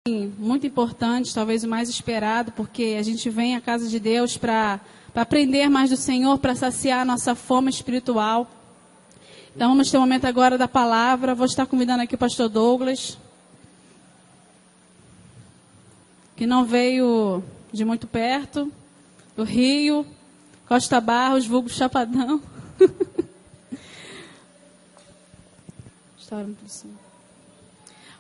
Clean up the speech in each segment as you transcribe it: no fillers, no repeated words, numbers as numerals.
Muito importante, talvez o mais esperado, porque a gente vem à casa de Deus para aprender mais do Senhor, para saciar a nossa fome espiritual. Então vamos ter um momento agora da palavra. Vou estar convidando aqui o pastor Douglas, que não veio de muito perto, do Rio, Costa Barros, vulgo Chapadão.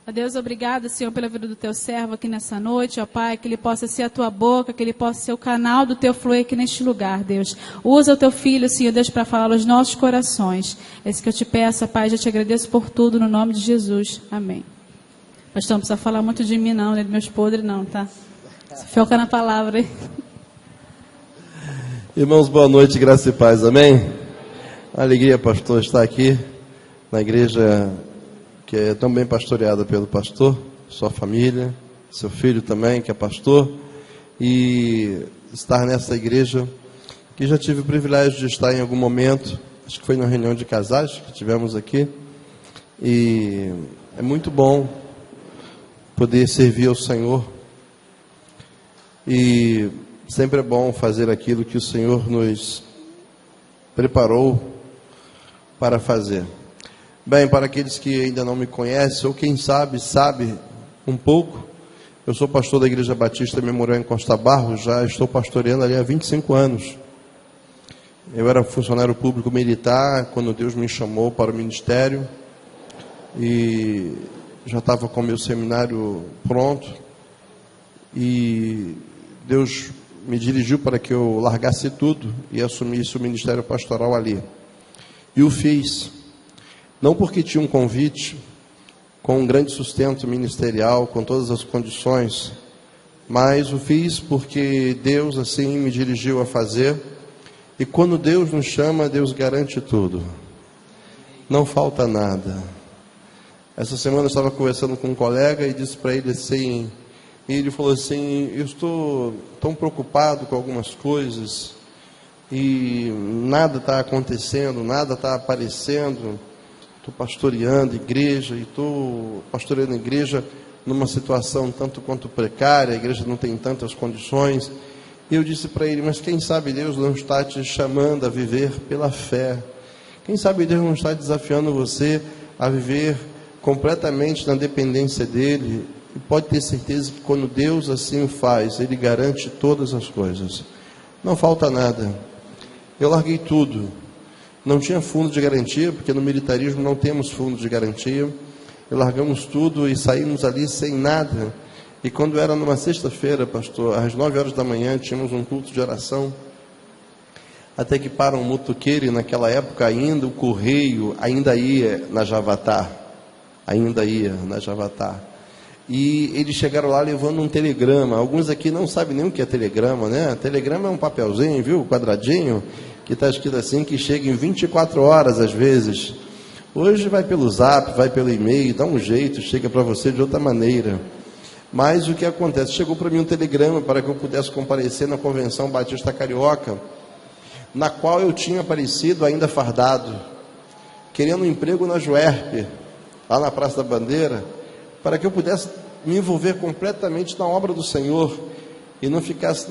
Ó Deus, obrigado, Senhor, pela vida do teu servo aqui nessa noite, ó Pai, que ele possa ser a tua boca, que ele possa ser o canal do teu fluir aqui neste lugar, Deus. Usa o teu filho, Senhor, Deus, para falar aos nossos corações. É isso que eu te peço, ó Pai, já te agradeço por tudo, no nome de Jesus. Amém. Pastor, não precisa falar muito de mim não, né, dos meus podres não, tá? Se foca na palavra aí. Irmãos, boa noite, graça e paz, amém? Alegria, pastor, estar aqui na igreja que é tão bem pastoreada pelo pastor, sua família, seu filho também, que é pastor, e estar nessa igreja que já tive o privilégio de estar em algum momento, acho que foi na reunião de casais que tivemos aqui, e é muito bom poder servir ao Senhor, e sempre é bom fazer aquilo que o Senhor nos preparou para fazer. Bem, para aqueles que ainda não me conhecem, ou quem sabe um pouco, eu sou pastor da Igreja Batista Memorial em Costa Barros, já estou pastoreando ali há 25 anos. Eu era funcionário público militar quando Deus me chamou para o ministério, e já estava com o meu seminário pronto, e Deus me dirigiu para que eu largasse tudo e assumisse o ministério pastoral ali. E o fiz. Não porque tinha um convite, com um grande sustento ministerial, com todas as condições, mas o fiz porque Deus assim me dirigiu a fazer, e quando Deus nos chama, Deus garante tudo, não falta nada. Essa semana eu estava conversando com um colega e disse para ele assim, e ele falou assim, eu estou tão preocupado com algumas coisas, e nada está acontecendo, nada está aparecendo. Estou pastoreando igreja, e estou pastoreando igreja numa situação tanto quanto precária, a igreja não tem tantas condições. E eu disse para ele, mas quem sabe Deus não está te chamando a viver pela fé? Quem sabe Deus não está desafiando você a viver completamente na dependência dEle? E pode ter certeza que quando Deus assim o faz, Ele garante todas as coisas. Não falta nada. Eu larguei tudo. Não tinha fundo de garantia, porque no militarismo não temos fundo de garantia. E largamos tudo e saímos ali sem nada. E quando era numa sexta-feira, pastor, às 9 horas da manhã, tínhamos um culto de oração. Até que para um motoqueiro, e naquela época ainda o correio ainda ia na Javatar. E eles chegaram lá levando um telegrama. Alguns aqui não sabem nem o que é telegrama, né? Telegrama é um papelzinho, viu? Quadradinho, que está escrito assim, que chega em 24 horas às vezes. Hoje vai pelo zap, vai pelo e-mail, dá um jeito, chega para você de outra maneira. Mas o que acontece? Chegou para mim um telegrama para que eu pudesse comparecer na Convenção Batista Carioca, na qual eu tinha aparecido ainda fardado, querendo um emprego na Juerp, lá na Praça da Bandeira, para que eu pudesse me envolver completamente na obra do Senhor e não ficasse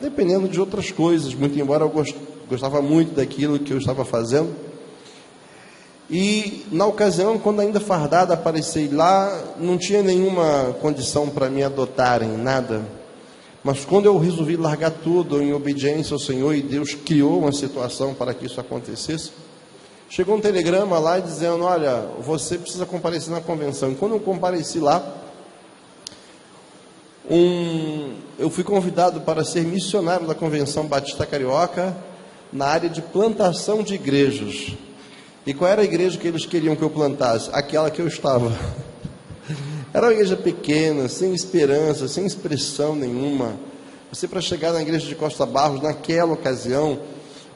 dependendo de outras coisas, muito embora eu gostava muito daquilo que eu estava fazendo. E na ocasião, quando ainda fardado apareci lá, não tinha nenhuma condição para me adotarem, nada. Mas quando eu resolvi largar tudo em obediência ao Senhor, e Deus criou uma situação para que isso acontecesse, chegou um telegrama lá dizendo, olha, você precisa comparecer na convenção. E quando eu compareci lá, eu fui convidado para ser missionário da Convenção Batista Carioca na área de plantação de igrejas. E qual era a igreja que eles queriam que eu plantasse? Aquela que eu estava. Era uma igreja pequena, sem esperança, sem expressão nenhuma. Você, para chegar na igreja de Costa Barros, naquela ocasião,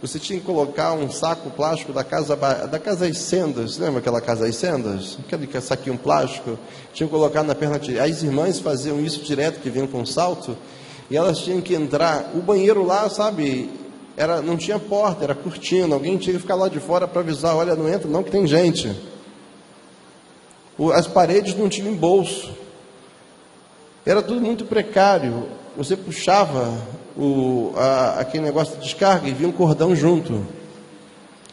você tinha que colocar um saco plástico da casa das Sendas. Lembra aquela casa das Sendas? Aquele saquinho plástico. Tinha que colocar na perna direita. As irmãs faziam isso direto, que vinham com salto. E elas tinham que entrar. O banheiro lá, sabe, não tinha porta, era cortina. Alguém tinha que ficar lá de fora para avisar, olha, não entra não, que tem gente. As paredes não tinham bolso. Era tudo muito precário. Você puxava aquele negócio de descarga e vinha um cordão junto.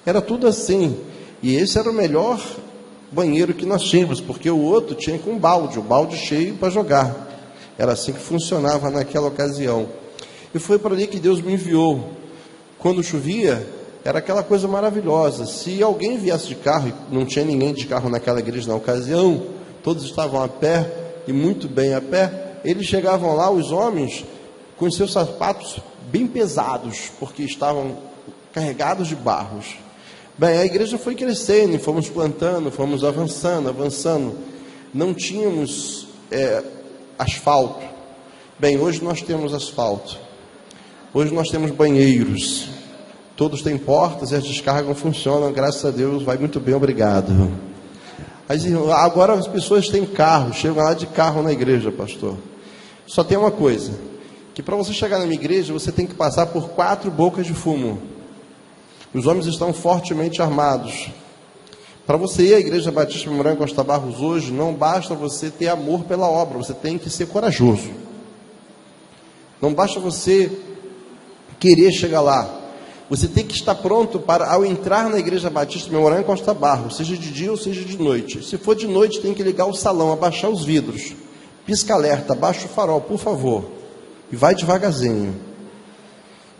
Era tudo assim. E esse era o melhor banheiro que nós tínhamos, porque o outro tinha com o balde cheio para jogar. Era assim que funcionava naquela ocasião. E foi para ali que Deus me enviou. Quando chovia, era aquela coisa maravilhosa. Se alguém viesse de carro, e não tinha ninguém de carro naquela igreja na ocasião, todos estavam a pé, e muito bem a pé, eles chegavam lá, os homens, com os seus sapatos bem pesados, porque estavam carregados de barros. Bem, a igreja foi crescendo, e fomos plantando, fomos avançando. Não tínhamos asfalto. Bem, hoje nós temos asfalto. Hoje nós temos banheiros. Todos têm portas e as descargas funcionam, graças a Deus, vai muito bem, obrigado. Agora as pessoas têm carro, chegam lá de carro na igreja, pastor. Só tem uma coisa, que para você chegar na minha igreja, você tem que passar por 4 bocas de fumo. Os homens estão fortemente armados. Para você ir à Igreja Batista Memorial em Costa Barros hoje, não basta você ter amor pela obra, você tem que ser corajoso. Não basta você querer chegar lá. Você tem que estar pronto para, ao entrar na Igreja Batista Memorial em Costa Barros, seja de dia ou seja de noite. Se for de noite, tem que ligar o salão, abaixar os vidros. Pisca-alerta, abaixa o farol, por favor. E vai devagarzinho.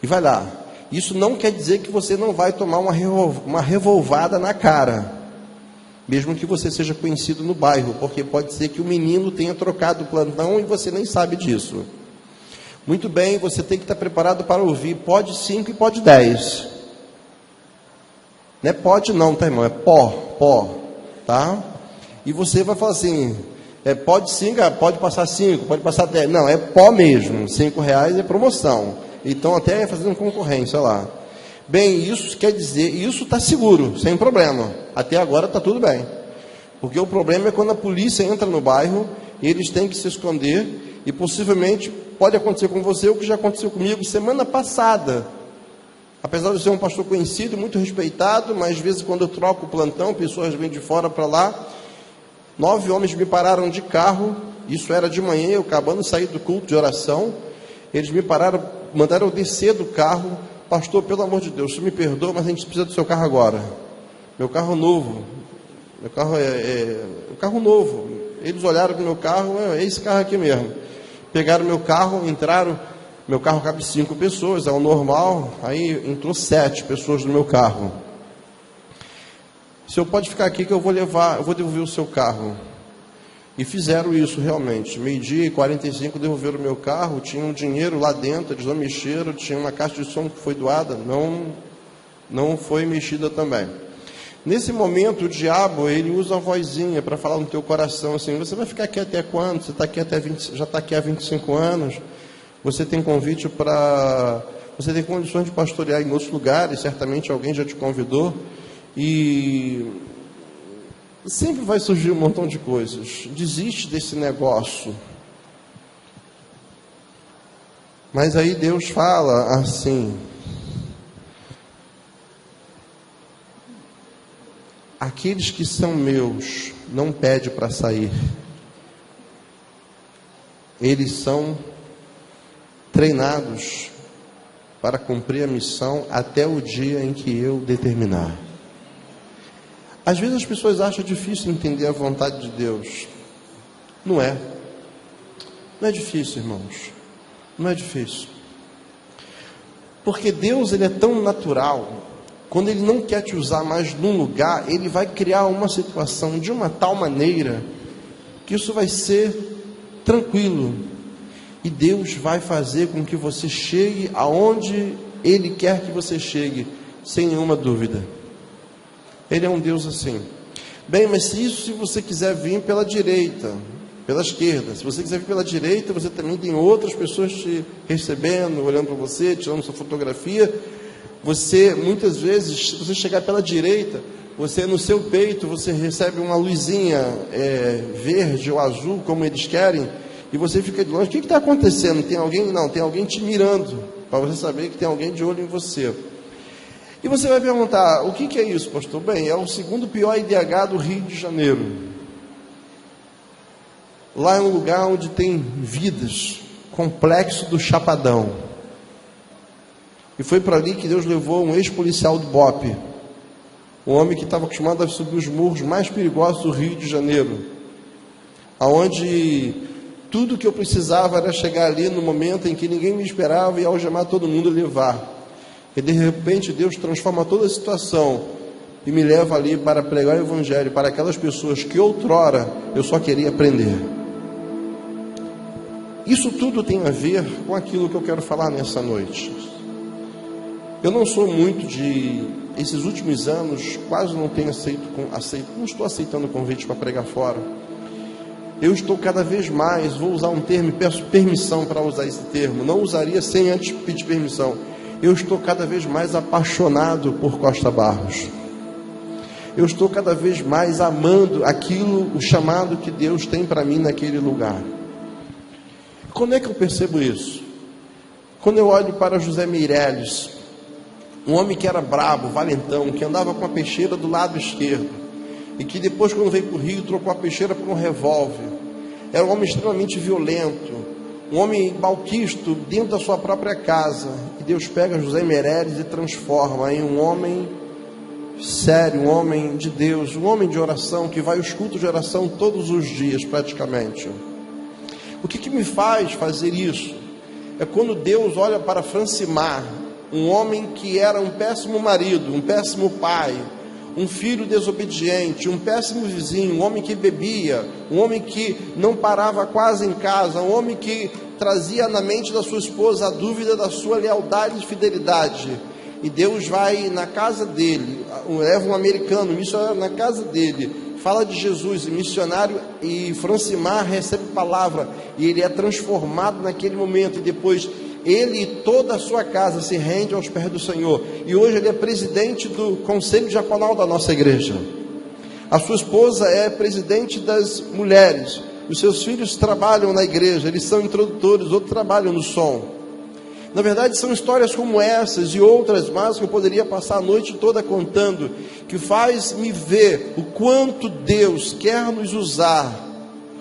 E vai lá. Isso não quer dizer que você não vai tomar uma revolvada na cara, mesmo que você seja conhecido no bairro, porque pode ser que o menino tenha trocado o plantão e você nem sabe disso. Muito bem, você tem que estar preparado para ouvir pode 5 e pode 10. Não é pode não, tá, irmão? É pó, tá? E você vai falar assim, pode 5, pode passar 5, pode passar 10. Não, é pó mesmo, R$5 é promoção. Então até fazendo concorrência lá. Bem, isso quer dizer, isso está seguro, sem problema. Até agora está tudo bem. Porque o problema é quando a polícia entra no bairro, e eles têm que se esconder, e possivelmente pode acontecer com você o que já aconteceu comigo semana passada. Apesar de eu ser um pastor conhecido, muito respeitado, mas às vezes quando eu troco o plantão, pessoas vêm de fora para lá. 9 homens me pararam de carro, isso era de manhã, eu acabando de sair do culto de oração. Eles me pararam, mandaram eu descer do carro. Pastor, pelo amor de Deus, o senhor me perdoa, mas a gente precisa do seu carro agora. Meu carro novo. Meu carro o carro novo. Eles olharam para o meu carro, é esse carro aqui mesmo. Pegaram meu carro, entraram. Meu carro cabe 5 pessoas, é o normal. Aí entrou 7 pessoas no meu carro. O senhor pode ficar aqui que eu vou devolver o seu carro. E fizeram isso realmente. 12h45 devolveram o meu carro, tinha um dinheiro lá dentro, eles não mexeram, tinha uma caixa de som que foi doada, não foi mexida também. Nesse momento, o diabo, ele usa a vozinha para falar no teu coração assim, você vai ficar aqui até quando? Você está aqui já está aqui há 25 anos, você tem convite você tem condições de pastorear em outros lugares, certamente alguém já te convidou, e sempre vai surgir um montão de coisas. Desiste desse negócio. Mas aí Deus fala assim: aqueles que são meus, não pede para sair. Eles são treinados para cumprir a missão até o dia em que eu determinar. Às vezes as pessoas acham difícil entender a vontade de Deus. Não é. Não é difícil, irmãos. Não é difícil. Porque Deus, ele é tão natural. Quando ele não quer te usar mais num lugar, ele vai criar uma situação de uma tal maneira que isso vai ser tranquilo. E Deus vai fazer com que você chegue aonde ele quer que você chegue, sem nenhuma dúvida. Ele é um Deus assim. Bem, mas se você quiser vir pela direita, pela esquerda, se você quiser vir pela direita, você também tem outras pessoas te recebendo, olhando para você, tirando sua fotografia. Você, muitas vezes, se você chegar pela direita, você no seu peito, você recebe uma luzinha verde ou azul, como eles querem, e você fica de longe. O que está acontecendo? Tem alguém? Não, tem alguém te mirando, para você saber que tem alguém de olho em você. E você vai perguntar, o que é isso, pastor? Bem, é o segundo pior IDH do Rio de Janeiro. Lá é um lugar onde tem vidas, complexo do Chapadão. E foi para ali que Deus levou um ex-policial do BOPE, um homem que estava acostumado a subir os morros mais perigosos do Rio de Janeiro, aonde tudo que eu precisava era chegar ali no momento em que ninguém me esperava e algemar todo mundo e levar. E de repente Deus transforma toda a situação e me leva ali para pregar o Evangelho para aquelas pessoas que outrora eu só queria aprender. Isso tudo tem a ver com aquilo que eu quero falar nessa noite. Eu não sou muito esses últimos anos, quase não tenho não estou aceitando convite para pregar fora. Eu estou cada vez mais, vou usar um termo, peço permissão para usar esse termo, não usaria sem antes pedir permissão. Eu estou cada vez mais apaixonado por Costa Barros. Eu estou cada vez mais amando aquilo, o chamado que Deus tem para mim naquele lugar. Quando é que eu percebo isso? Quando eu olho para José Meirelles, um homem que era brabo, valentão, que andava com a peixeira do lado esquerdo, e que depois, quando veio para o Rio, trocou a peixeira por um revólver. Era um homem extremamente violento, um homem malquisto dentro da sua própria casa. E Deus pega José Meirelles e transforma em um homem sério, um homem de Deus, um homem de oração, que vai aos cultos de oração todos os dias praticamente. O que me faz fazer isso? É quando Deus olha para Francimar, um homem que era um péssimo marido, um péssimo pai, um filho desobediente, um péssimo vizinho, um homem que bebia, um homem que não parava quase em casa, um homem que trazia na mente da sua esposa a dúvida da sua lealdade e fidelidade. E Deus vai na casa dele, leva um americano, um missionário na casa dele, fala de Jesus, missionário, e Francimar recebe palavra, e ele é transformado naquele momento, e depois ele e toda a sua casa se rende aos pés do Senhor, e hoje ele é presidente do conselho diaconal da nossa igreja. A sua esposa é presidente das mulheres, os seus filhos trabalham na igreja, eles são introdutores, outros trabalham no som. Na verdade, são histórias como essas e outras mais que eu poderia passar a noite toda contando, que faz me ver o quanto Deus quer nos usar,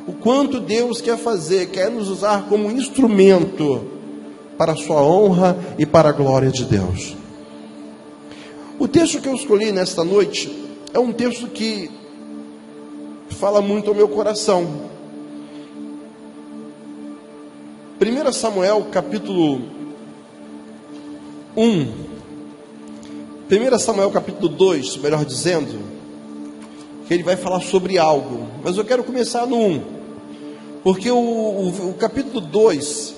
o quanto Deus quer nos usar como instrumento para a sua honra e para a glória de Deus. O texto que eu escolhi nesta noite é um texto que fala muito ao meu coração. 1 Samuel capítulo 1 Samuel capítulo 2, melhor dizendo, que ele vai falar sobre algo, mas eu quero começar no 1, porque o capítulo 2,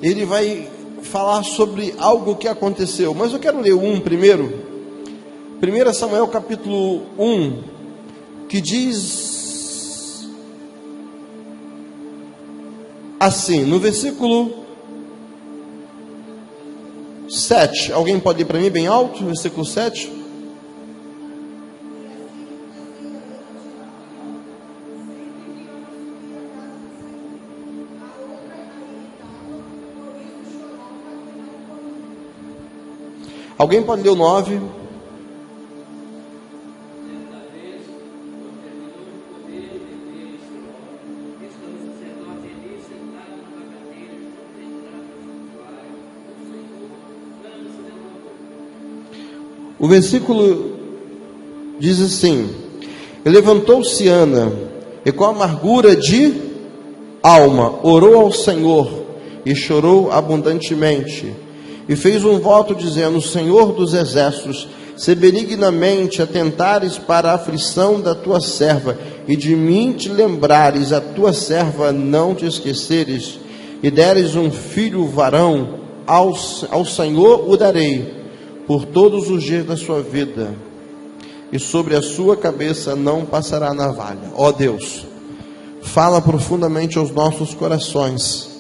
ele vai falar sobre algo que aconteceu, mas eu quero ler o 1 primeiro. 1 Samuel capítulo 1, que diz assim, no versículo 7, alguém pode ler para mim bem alto, versículo 7? Alguém pode ler o 9? O versículo diz assim: e levantou-se Ana, e com amargura de alma orou ao Senhor, e chorou abundantemente, e fez um voto dizendo: Senhor dos exércitos, se benignamente atentares para a aflição da tua serva, e de mim te lembrares, a tua serva não te esqueceres, e deres um filho varão, ao Senhor o darei por todos os dias da sua vida, e sobre a sua cabeça não passará navalha. Ó Deus, fala profundamente aos nossos corações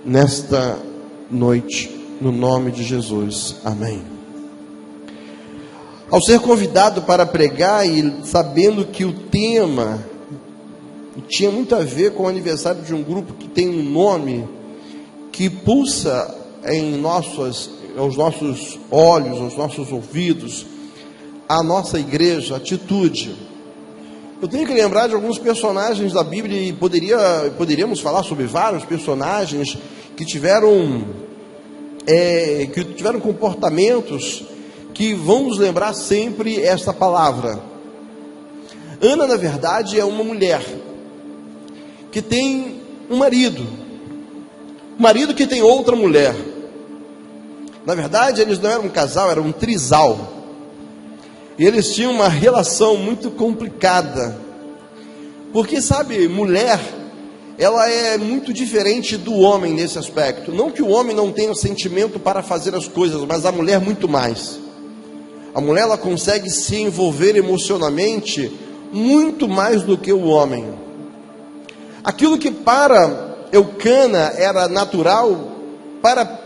nesta noite, no nome de Jesus, amém. Ao ser convidado para pregar e sabendo que o tema tinha muito a ver com o aniversário de um grupo que tem um nome que pulsa aos nossos olhos, aos nossos ouvidos, a nossa igreja, Atitude, Eu tenho que lembrar de alguns personagens da Bíblia e poderíamos falar sobre vários personagens que tiveram comportamentos que vão nos lembrar sempre esta palavra. Ana, na verdade, é uma mulher que tem um marido que tem outra mulher. Na verdade, eles não eram um casal, eram um trisal. E eles tinham uma relação muito complicada. Porque, sabe, mulher, ela é muito diferente do homem nesse aspecto. Não que o homem não tenha o sentimento para fazer as coisas, mas a mulher muito mais. A mulher, ela consegue se envolver emocionalmente muito mais do que o homem. Aquilo que para Eucana era natural, para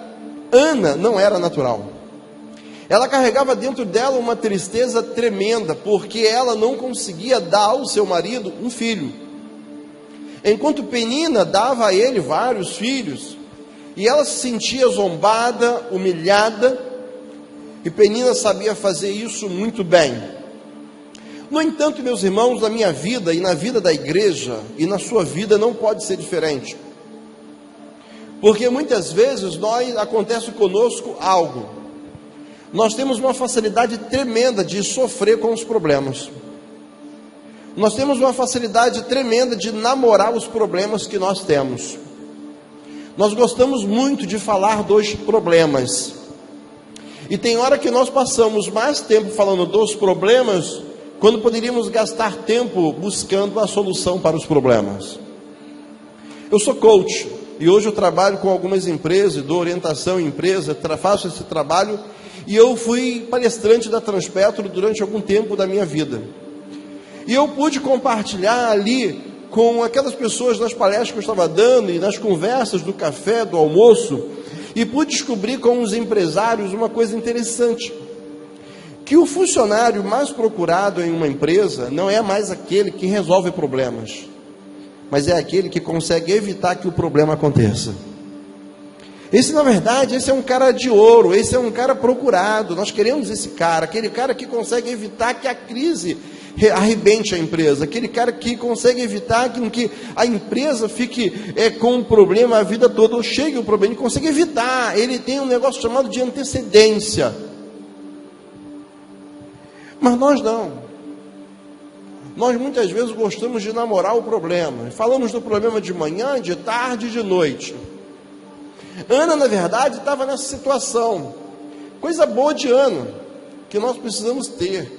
Ana não era natural. Ela carregava dentro dela uma tristeza tremenda, porque ela não conseguia dar ao seu marido um filho. Enquanto Penina dava a ele vários filhos, e ela se sentia zombada, humilhada, e Penina sabia fazer isso muito bem. No entanto, meus irmãos, na minha vida e na vida da igreja, e na sua vida não pode ser diferente. Porque muitas vezes acontece conosco algo. Nós temos uma facilidade tremenda de sofrer com os problemas. Nós temos uma facilidade tremenda de namorar os problemas que nós temos. Nós gostamos muito de falar dos problemas. E tem hora que nós passamos mais tempo falando dos problemas, quando poderíamos gastar tempo buscando a solução para os problemas. Eu sou coach, e hoje eu trabalho com algumas empresas, dou orientação em empresa, faço esse trabalho, e eu fui palestrante da Transpetro durante algum tempo da minha vida. E eu pude compartilhar ali com aquelas pessoas nas palestras que eu estava dando, e nas conversas do café, do almoço, e pude descobrir com os empresários uma coisa interessante, que o funcionário mais procurado em uma empresa não é mais aquele que resolve problemas, mas é aquele que consegue evitar que o problema aconteça. Esse, na verdade, esse é um cara de ouro, esse é um cara procurado. Nós queremos esse cara, aquele cara que consegue evitar que a crise arrebente a empresa, aquele cara que consegue evitar que a empresa fique com um problema a vida toda, ou chegue o problema, ele consegue evitar, ele tem um negócio chamado de antecedência. Mas nós não. Nós muitas vezes gostamos de namorar o problema, falamos do problema de manhã, de tarde e de noite. Ana, na verdade, estava nessa situação. Coisa boa de Ana, que nós precisamos ter,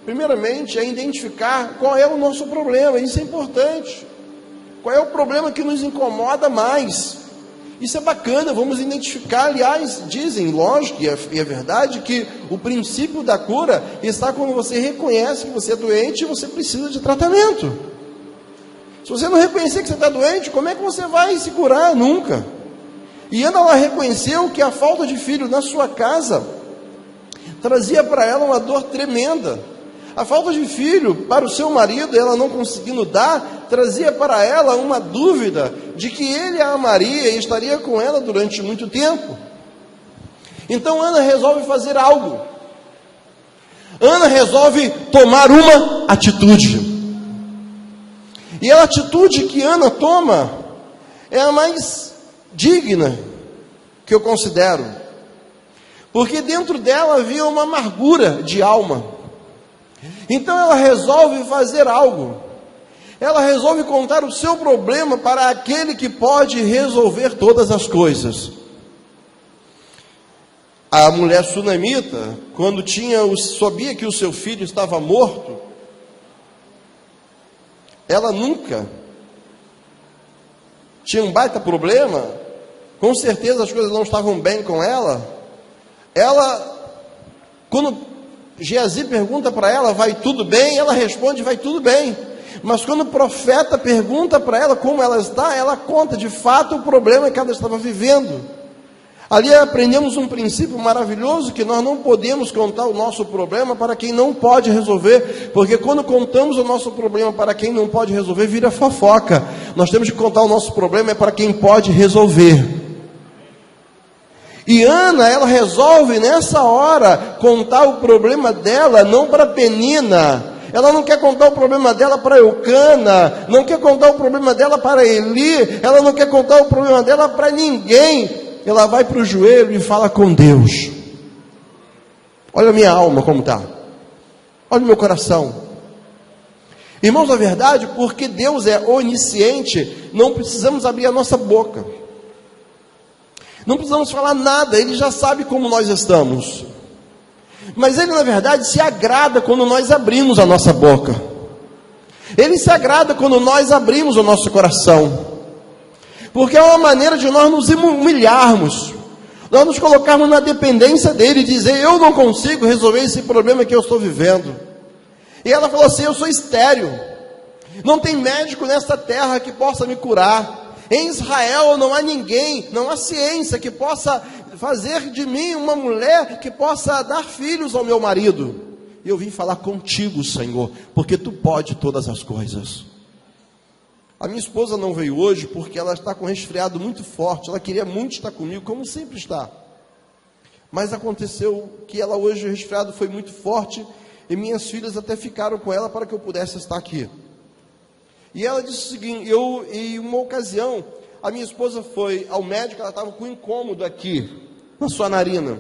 primeiramente, é identificar qual é o nosso problema. Isso é importante. Qual é o problema que nos incomoda mais? Isso é bacana, vamos identificar. Aliás, dizem, lógico, e é verdade, que o princípio da cura está quando você reconhece que você é doente e você precisa de tratamento. Se você não reconhecer que você está doente, como é que você vai se curar? Nunca. E Ana, ela reconheceu que a falta de filho na sua casa trazia para ela uma dor tremenda. A falta de filho para o seu marido, ela não conseguindo dar, trazia para ela uma dúvida de que ele a amaria e estaria com ela durante muito tempo. Então Ana resolve fazer algo. Ana resolve tomar uma atitude. E a atitude que Ana toma é a mais digna que eu considero, porque dentro dela havia uma amargura de alma. Então ela resolve fazer algo. Ela resolve contar o seu problema para aquele que pode resolver todas as coisas. A mulher sunamita, quando sabia que o seu filho estava morto, ela nunca tinha um baita problema, com certeza as coisas não estavam bem com ela. Quando Geazi pergunta para ela, vai tudo bem? Ela responde, vai tudo bem. Mas quando o profeta pergunta para ela como ela está, ela conta de fato o problema que ela estava vivendo. Ali aprendemos um princípio maravilhoso, que nós não podemos contar o nosso problema para quem não pode resolver, porque quando contamos o nosso problema para quem não pode resolver, vira fofoca. Nós temos que contar o nosso problema para quem pode resolver. E Ana, ela resolve nessa hora contar o problema dela, não para Penina, ela não quer contar o problema dela para Eucana, não quer contar o problema dela para Eli, ela não quer contar o problema dela para ninguém. Ela vai para o joelho e fala com Deus. Olha a minha alma como está, olha o meu coração. Irmãos, na verdade, porque Deus é onisciente, não precisamos abrir a nossa boca, não precisamos falar nada, Ele já sabe como nós estamos. Mas Ele, na verdade, se agrada quando nós abrimos a nossa boca. Ele se agrada quando nós abrimos o nosso coração, porque é uma maneira de nós nos humilharmos, nós nos colocarmos na dependência dEle e dizer: eu não consigo resolver esse problema que eu estou vivendo. E ela falou assim: eu sou estéril, não tem médico nesta terra que possa me curar. Em Israel não há ninguém, não há ciência que possa fazer de mim uma mulher que possa dar filhos ao meu marido. E eu vim falar contigo, Senhor, porque Tu pode todas as coisas. A minha esposa não veio hoje porque ela está com um resfriado muito forte. Ela queria muito estar comigo, como sempre está. Mas aconteceu que ela hoje, o resfriado foi muito forte, e minhas filhas até ficaram com ela para que eu pudesse estar aqui. E ela disse o seguinte: em uma ocasião, a minha esposa foi ao médico, ela estava com um incômodo aqui, na sua narina.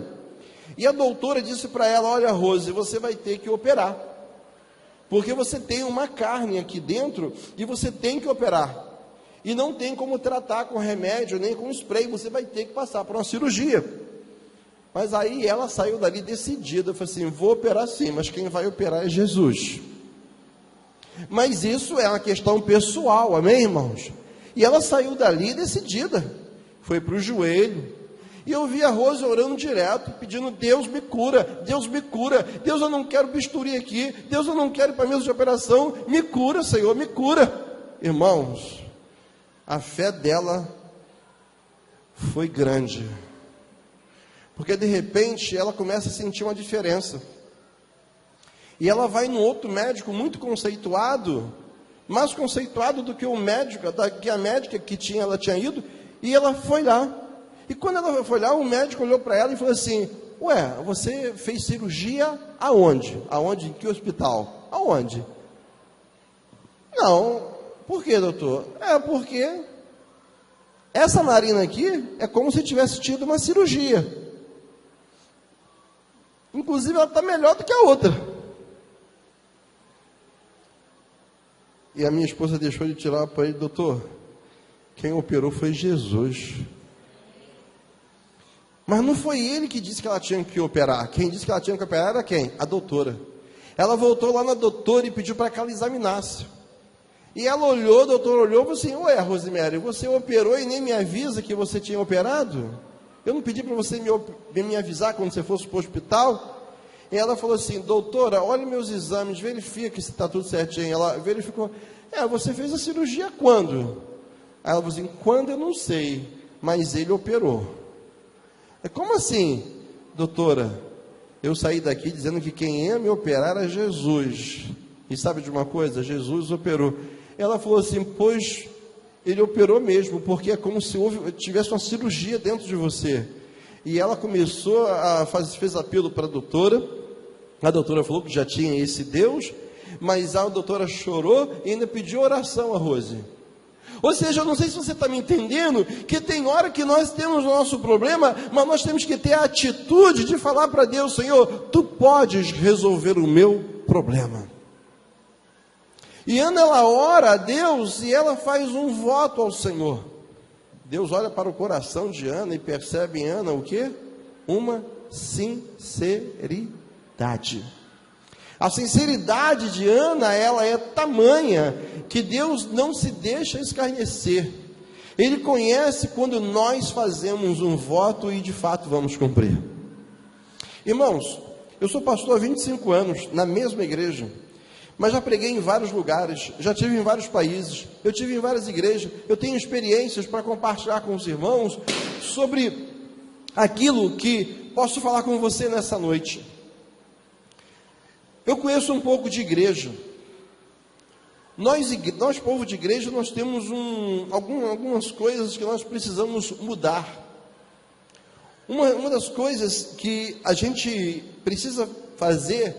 E a doutora disse para ela: olha, Rose, você vai ter que operar, porque você tem uma carne aqui dentro, e você tem que operar. E não tem como tratar com remédio, nem com spray, você vai ter que passar por uma cirurgia. Mas aí ela saiu dali decidida, falou assim: vou operar sim, mas quem vai operar é Jesus. Mas isso é uma questão pessoal, amém, irmãos? E ela saiu dali decidida, foi para o joelho, e eu vi a Rose orando direto, pedindo: Deus me cura, Deus me cura, Deus, eu não quero bisturi aqui, Deus, eu não quero ir para a mesa de operação, me cura, Senhor, me cura. Irmãos, a fé dela foi grande, porque de repente ela começa a sentir uma diferença, e ela vai num outro médico muito conceituado, mais conceituado do que o médico, que a médica que ela tinha ido, e ela foi lá, e quando ela foi lá, o médico olhou para ela e falou assim: ué, você fez cirurgia aonde? Aonde? Em que hospital? Aonde? Não, por que, doutor? Porque essa narina aqui é como se tivesse tido uma cirurgia, inclusive ela está melhor do que a outra. E a minha esposa deixou de tirar para ele: doutor, quem operou foi Jesus. Mas não foi ele que disse que ela tinha que operar. Quem disse que ela tinha que operar era quem? A doutora. Ela voltou lá na doutora e pediu para que ela examinasse. E ela olhou, a doutora olhou e falou assim: ué, Rosemary, você operou e nem me avisa que você tinha operado? Eu não pedi para você me avisar quando você fosse para o hospital? E ela falou assim: doutora, olha meus exames, verifica se está tudo certinho. Ela verificou: você fez a cirurgia quando? Aí ela falou assim: quando eu não sei, mas ele operou. Como assim, doutora? Eu saí daqui dizendo que quem ia me operar era Jesus. E sabe de uma coisa? Jesus operou. Ela falou assim: pois ele operou mesmo, porque é como se tivesse uma cirurgia dentro de você. E ela começou fez apelo para a doutora. A doutora falou que já tinha esse Deus, mas a doutora chorou e ainda pediu oração a Rose. Ou seja, eu não sei se você está me entendendo, que tem hora que nós temos o nosso problema, mas nós temos que ter a atitude de falar para Deus: Senhor, Tu podes resolver o meu problema. E Ana, ela ora a Deus e ela faz um voto ao Senhor. Deus olha para o coração de Ana e percebe em Ana o quê? Uma sinceridade. A sinceridade de Ana, ela é tamanha que Deus não se deixa escarnecer. Ele conhece quando nós fazemos um voto e de fato vamos cumprir. Irmãos, eu sou pastor há 25 anos na mesma igreja, mas já preguei em vários lugares, já tive em vários países, eu tive em várias igrejas, eu tenho experiências para compartilhar com os irmãos sobre aquilo que posso falar com você nessa noite. Eu conheço um pouco de igreja. Nós povo de igreja, nós temos algumas coisas que nós precisamos mudar. Uma das coisas que a gente precisa fazer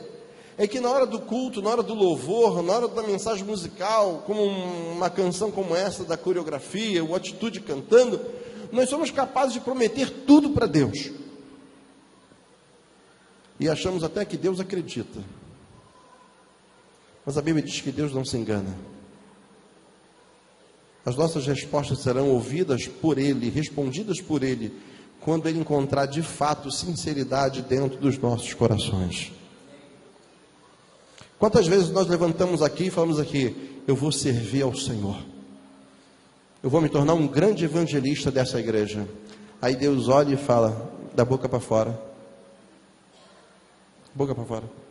é que na hora do culto, na hora do louvor, na hora da mensagem musical, como uma canção como essa, da coreografia, o Atitude cantando, nós somos capazes de prometer tudo para Deus. E achamos até que Deus acredita. Mas a Bíblia diz que Deus não se engana. As nossas respostas serão ouvidas por Ele, respondidas por Ele, quando Ele encontrar de fato sinceridade dentro dos nossos corações. Quantas vezes nós levantamos aqui e falamos aqui, eu vou servir ao Senhor, eu vou me tornar um grande evangelista dessa igreja. Aí Deus olha e fala, da boca para fora. Boca para fora.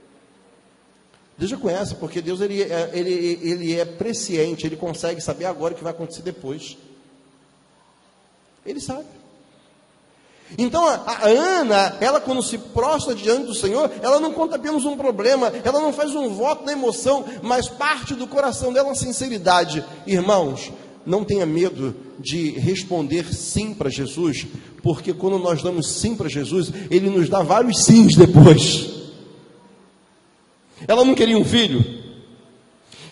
Deus já conhece, porque Deus ele é presciente, Ele consegue saber agora o que vai acontecer depois. Ele sabe. Então a Ana, ela quando se prostra diante do Senhor, ela não conta apenas um problema, ela não faz um voto na emoção, mas parte do coração dela a sinceridade. Irmãos, não tenha medo de responder sim para Jesus, porque quando nós damos sim para Jesus, Ele nos dá vários sims depois. Ela não queria um filho.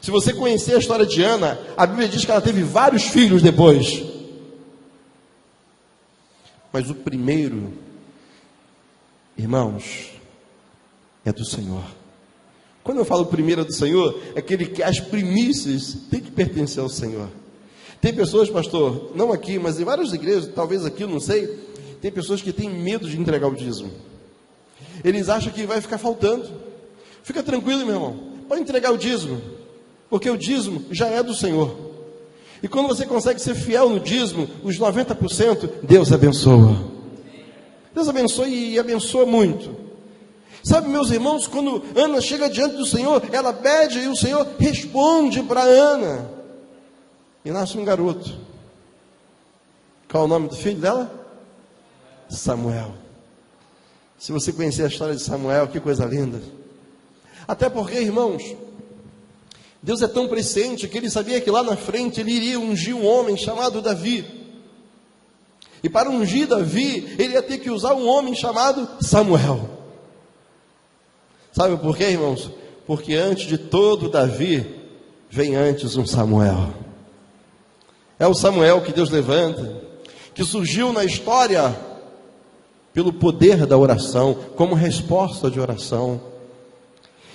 Se você conhecer a história de Ana, a Bíblia diz que ela teve vários filhos depois. Mas o primeiro, irmãos, é do Senhor. Quando eu falo primeiro é do Senhor, é aquele que as primícias têm que pertencer ao Senhor. Tem pessoas, pastor, não aqui, mas em várias igrejas, talvez aqui, não sei, tem pessoas que têm medo de entregar o dízimo. Eles acham que vai ficar faltando. Fica tranquilo, meu irmão, pode entregar o dízimo, porque o dízimo já é do Senhor. E quando você consegue ser fiel no dízimo, os 90%, Deus abençoa. Deus abençoa e abençoa muito. Sabe, meus irmãos, quando Ana chega diante do Senhor, ela pede e o Senhor responde para Ana. E nasce um garoto. Qual é o nome do filho dela? Samuel. Se você conhecer a história de Samuel, que coisa linda. Até porque, irmãos, Deus é tão presciente que Ele sabia que lá na frente Ele iria ungir um homem chamado Davi. E para ungir Davi, Ele ia ter que usar um homem chamado Samuel. Sabe por quê, irmãos? Porque antes de todo Davi, vem antes um Samuel. É o Samuel que Deus levanta, que surgiu na história pelo poder da oração, como resposta de oração.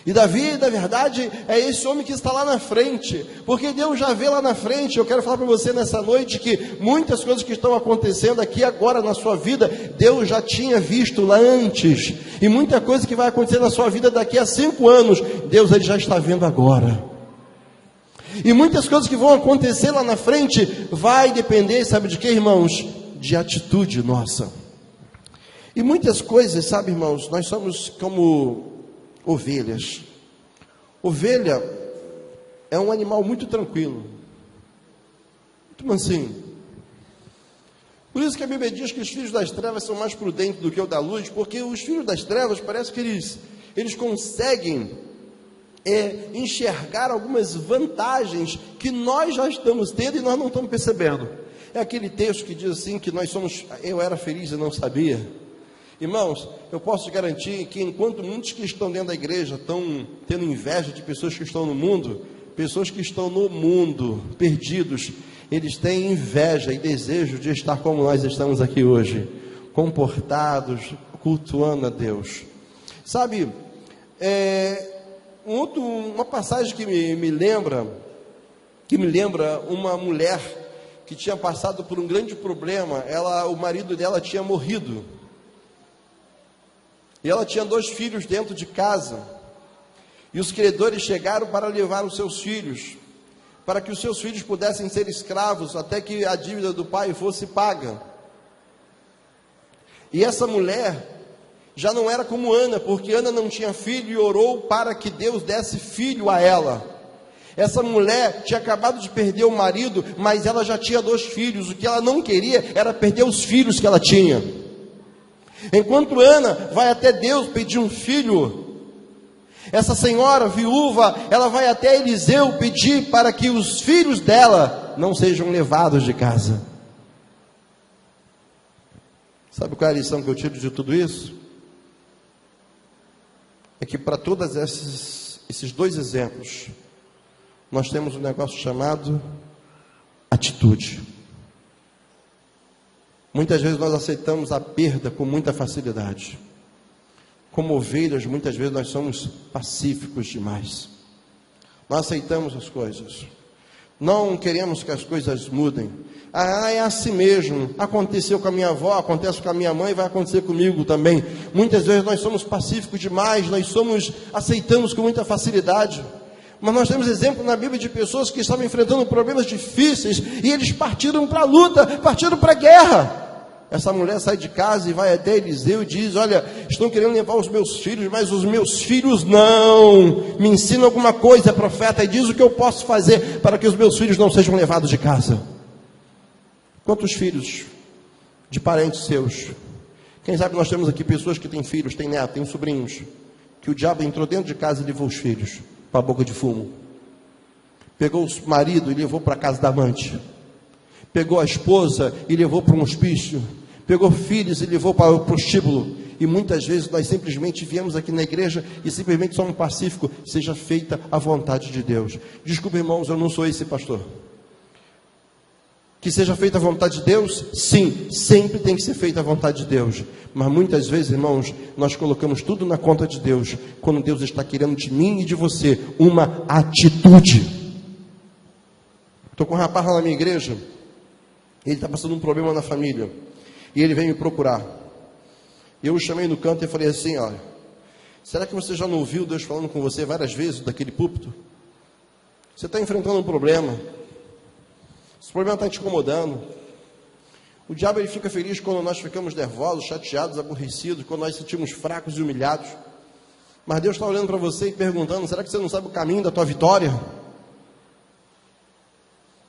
E Davi, na verdade, é esse homem que está lá na frente, porque Deus já vê lá na frente. Eu quero falar para você nessa noite que muitas coisas que estão acontecendo aqui agora na sua vida, Deus já tinha visto lá antes, e muita coisa que vai acontecer na sua vida daqui a 5 anos, Deus ele já está vendo agora. E muitas coisas que vão acontecer lá na frente, vai depender, sabe de quê, irmãos? De atitude nossa. E muitas coisas, sabe, irmãos, nós somos como ovelhas. Ovelha é um animal muito tranquilo, muito mansinho. Por isso que a Bíblia diz que os filhos das trevas são mais prudentes do que o da luz, porque os filhos das trevas parece que eles conseguem enxergar algumas vantagens que nós já estamos tendo e nós não estamos percebendo. É aquele texto que diz assim, que eu era feliz e não sabia. Irmãos, eu posso te garantir que enquanto muitos que estão dentro da igreja estão tendo inveja de pessoas que estão no mundo, pessoas que estão no mundo, perdidos, eles têm inveja e desejo de estar como nós estamos aqui hoje, comportados, cultuando a Deus. Sabe, uma passagem que me lembra uma mulher que tinha passado por um grande problema. O marido dela tinha morrido. E ela tinha 2 filhos dentro de casa. E os credores chegaram para levar os seus filhos, para que os seus filhos pudessem ser escravos, até que a dívida do pai fosse paga. E essa mulher já não era como Ana, porque Ana não tinha filho e orou para que Deus desse filho a ela. Essa mulher tinha acabado de perder o marido, mas ela já tinha 2 filhos. O que ela não queria era perder os filhos que ela tinha. Enquanto Ana vai até Deus pedir um filho, essa senhora viúva, ela vai até Eliseu pedir para que os filhos dela não sejam levados de casa. Sabe qual é a lição que eu tiro de tudo isso? é que para todos esses dois exemplos, nós temos um negócio chamado atitude. Muitas vezes nós aceitamos a perda com muita facilidade. Como ovelhas, muitas vezes nós somos pacíficos demais. Nós aceitamos as coisas. Não queremos que as coisas mudem. Ah, é assim mesmo. Aconteceu com a minha avó, acontece com a minha mãe, vai acontecer comigo também. Muitas vezes nós somos pacíficos demais, aceitamos com muita facilidade. Mas nós temos exemplo na Bíblia de pessoas que estavam enfrentando problemas difíceis e eles partiram para a luta, partiram para a guerra. Essa mulher sai de casa e vai até Eliseu e diz: olha, estão querendo levar os meus filhos, mas os meus filhos não. Me ensina alguma coisa, profeta, e diz o que eu posso fazer para que os meus filhos não sejam levados de casa. Quantos filhos de parentes seus? Quem sabe nós temos aqui pessoas que têm filhos, têm netos, têm sobrinhos, que o diabo entrou dentro de casa e levou os filhos para a boca de fumo. Pegou o marido e levou para a casa da amante. Pegou a esposa e levou para um hospício. Pegou filhos e levou para o prostíbulo. E muitas vezes nós simplesmente viemos aqui na igreja e simplesmente somos pacíficos. Seja feita a vontade de Deus. Desculpa, irmãos, eu não sou esse pastor. Que seja feita a vontade de Deus? Sim, sempre tem que ser feita a vontade de Deus. Mas muitas vezes, irmãos, nós colocamos tudo na conta de Deus, quando Deus está querendo de mim e de você uma atitude. Estou com um rapaz lá na minha igreja. Ele está passando um problema na família. E ele vem me procurar. Eu o chamei no canto e falei assim: olha, será que você já não ouviu Deus falando com você várias vezes daquele púlpito? Você está enfrentando um problema. Esse problema está te incomodando. O diabo ele fica feliz quando nós ficamos nervosos, chateados, aborrecidos, quando nós sentimos fracos e humilhados. Mas Deus está olhando para você e perguntando: será que você não sabe o caminho da tua vitória?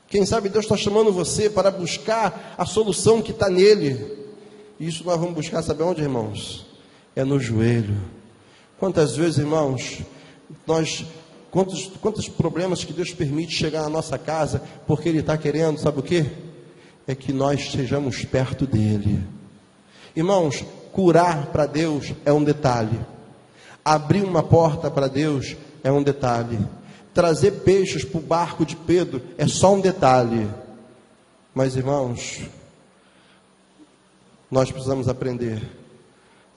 Quem sabe Deus está chamando você para buscar a solução que está nele. E isso nós vamos buscar, sabe onde, irmãos? É no joelho. Quantas vezes, irmãos, quantos problemas que Deus permite chegar na nossa casa, porque Ele está querendo, sabe o quê? É que nós estejamos perto dEle. Irmãos, curar para Deus é um detalhe. Abrir uma porta para Deus é um detalhe. Trazer peixes para o barco de Pedro é só um detalhe. Mas, irmãos, nós precisamos aprender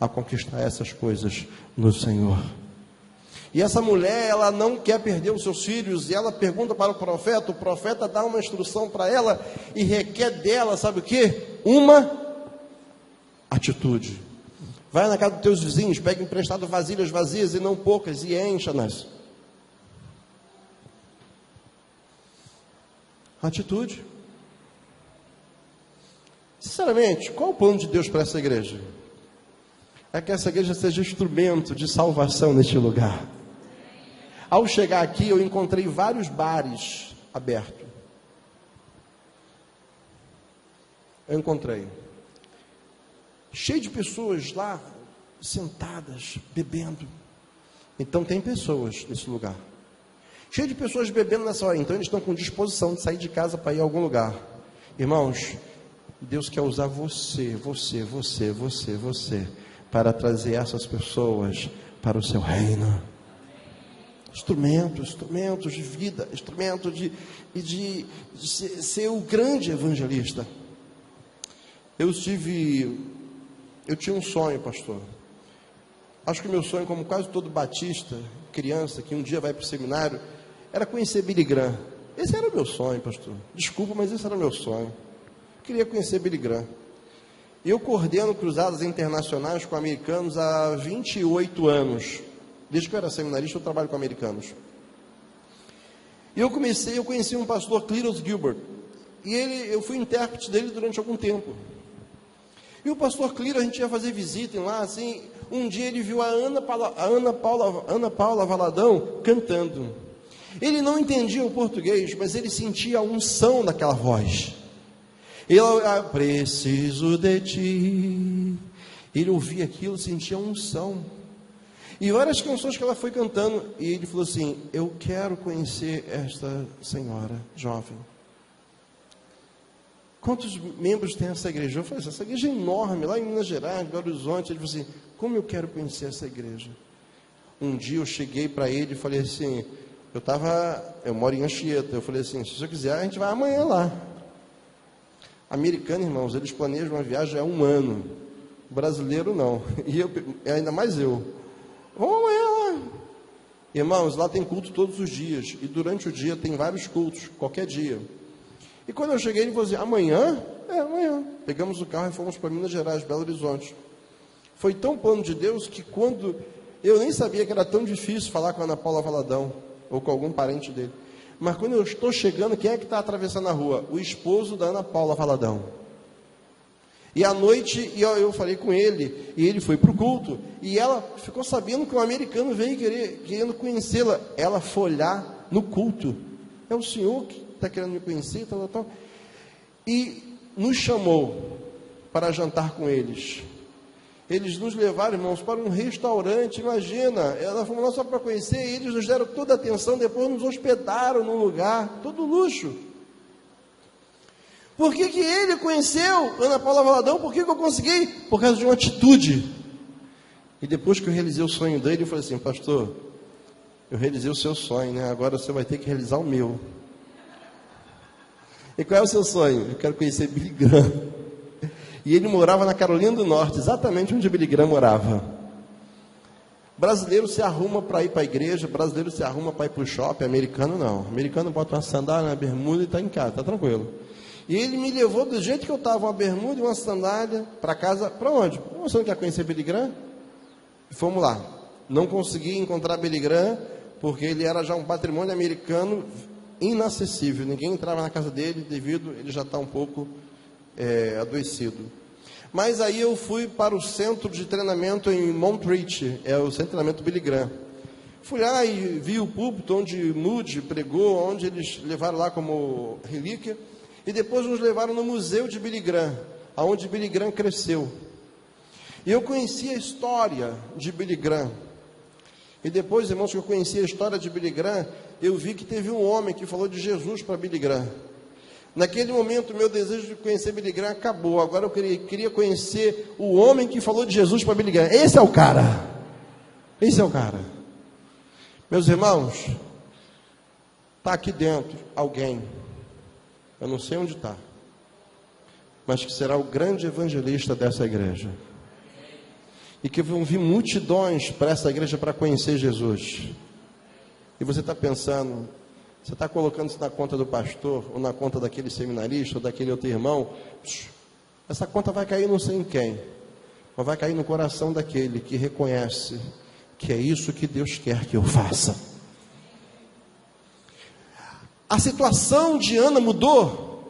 a conquistar essas coisas no Senhor. E essa mulher, ela não quer perder os seus filhos, e ela pergunta para o profeta dá uma instrução para ela, e requer dela, sabe o quê? Uma atitude. Vai na casa dos teus vizinhos, pega emprestado vasilhas vazias e não poucas, e encha-nas. Atitude. Sinceramente, qual o plano de Deus para essa igreja? É que essa igreja seja instrumento de salvação neste lugar. Ao chegar aqui, eu encontrei vários bares abertos. Eu encontrei. Cheio de pessoas lá, sentadas, bebendo. Então tem pessoas nesse lugar. Cheio de pessoas bebendo nessa hora. Então eles estão com disposição de sair de casa para ir a algum lugar. Irmãos, Deus quer usar você, para trazer essas pessoas para o seu reino. Instrumentos de vida, instrumentos de ser o grande evangelista. Eu tinha um sonho, pastor. Acho que o meu sonho, como quase todo batista, criança, que um dia vai para o seminário, era conhecer Billy Graham. Esse era o meu sonho, pastor. Desculpa, mas esse era o meu sonho. Eu queria conhecer Billy Graham. Eu coordeno cruzadas internacionais com americanos há 28 anos. Desde que eu era seminarista, eu trabalho com americanos. E eu conheci um pastor, Cletus Gilbert. E eu fui intérprete dele durante algum tempo. E o pastor Cletus, a gente ia fazer visita lá, assim. Um dia ele viu a Ana Paula Valadão cantando. Ele não entendia o português, mas ele sentia a unção daquela voz. Ele, preciso de ti. Ele ouvia aquilo, sentia a unção. E várias canções que ela foi cantando, e ele falou assim: eu quero conhecer esta senhora jovem. Quantos membros tem essa igreja? Eu falei: essa igreja é enorme, lá em Minas Gerais, Belo Horizonte. Ele falou assim: como eu quero conhecer essa igreja? Um dia eu cheguei para ele e falei assim, eu moro em Anchieta, eu falei assim, se você quiser, a gente vai amanhã lá. Americano, irmãos, eles planejam uma viagem há 1 ano. Brasileiro não. E ainda mais eu. Vamos amanhã lá. Irmãos, lá tem culto todos os dias. E durante o dia tem vários cultos, qualquer dia. E quando eu cheguei, ele falou assim, amanhã? Amanhã. Pegamos o carro e fomos para Minas Gerais, Belo Horizonte. Foi tão plano de Deus que quando... Eu nem sabia que era tão difícil falar com a Ana Paula Valadão, ou com algum parente dele. Mas quando eu estou chegando, quem é que está atravessando a rua? O esposo da Ana Paula Valadão. E à noite, eu falei com ele, e ele foi para o culto, e ela ficou sabendo que um americano veio querendo conhecê-la. Ela foi olhar no culto. É o senhor que está querendo me conhecer, tal. E nos chamou para jantar com eles. Eles nos levaram, irmãos, para um restaurante, imagina, ela fomos lá só para conhecer, e eles nos deram toda a atenção, depois nos hospedaram num lugar, todo luxo. Por que ele conheceu Ana Paula Valadão? Por que eu consegui? Por causa de uma atitude. E depois que eu realizei o sonho dele, eu falei assim, pastor, eu realizei o seu sonho, né? Agora você vai ter que realizar o meu. E qual é o seu sonho? Eu quero conhecer Billy Graham. E ele morava na Carolina do Norte, exatamente onde Billy Graham morava. Brasileiro se arruma para ir para a igreja, brasileiro se arruma para ir para o shopping, americano não. Americano bota uma sandália, uma bermuda e está em casa, está tranquilo. E ele me levou do jeito que eu estava, uma bermuda e uma sandália, para casa, para onde? Você não quer conhecer Billy Graham? E fomos lá. Não consegui encontrar Billy Graham, porque ele era já um patrimônio americano inacessível. Ninguém entrava na casa dele, ele já está um pouco adoecido. Mas aí eu fui para o centro de treinamento em Montreat, é o centro de treinamento Billy Graham. Fui lá e vi o púlpito onde Moody pregou, onde eles levaram lá como relíquia, e depois nos levaram no museu de Billy Graham, onde Billy Graham cresceu. E eu conheci a história de Billy Graham. E depois, irmãos, que eu conheci a história de Billy Graham, eu vi que teve um homem que falou de Jesus para Billy Graham. Naquele momento, o meu desejo de conhecer Billy Graham acabou. Agora eu queria conhecer o homem que falou de Jesus para Billy Graham. Esse é o cara. Esse é o cara. Meus irmãos, está aqui dentro alguém, eu não sei onde está, mas que será o grande evangelista dessa igreja. E que vão vir multidões para essa igreja para conhecer Jesus. E você está pensando... Você está colocando isso na conta do pastor, ou na conta daquele seminarista, ou daquele outro irmão. Essa conta vai cair não sei em quem, mas vai cair no coração daquele que reconhece que é isso que Deus quer que eu faça. A situação de Ana mudou.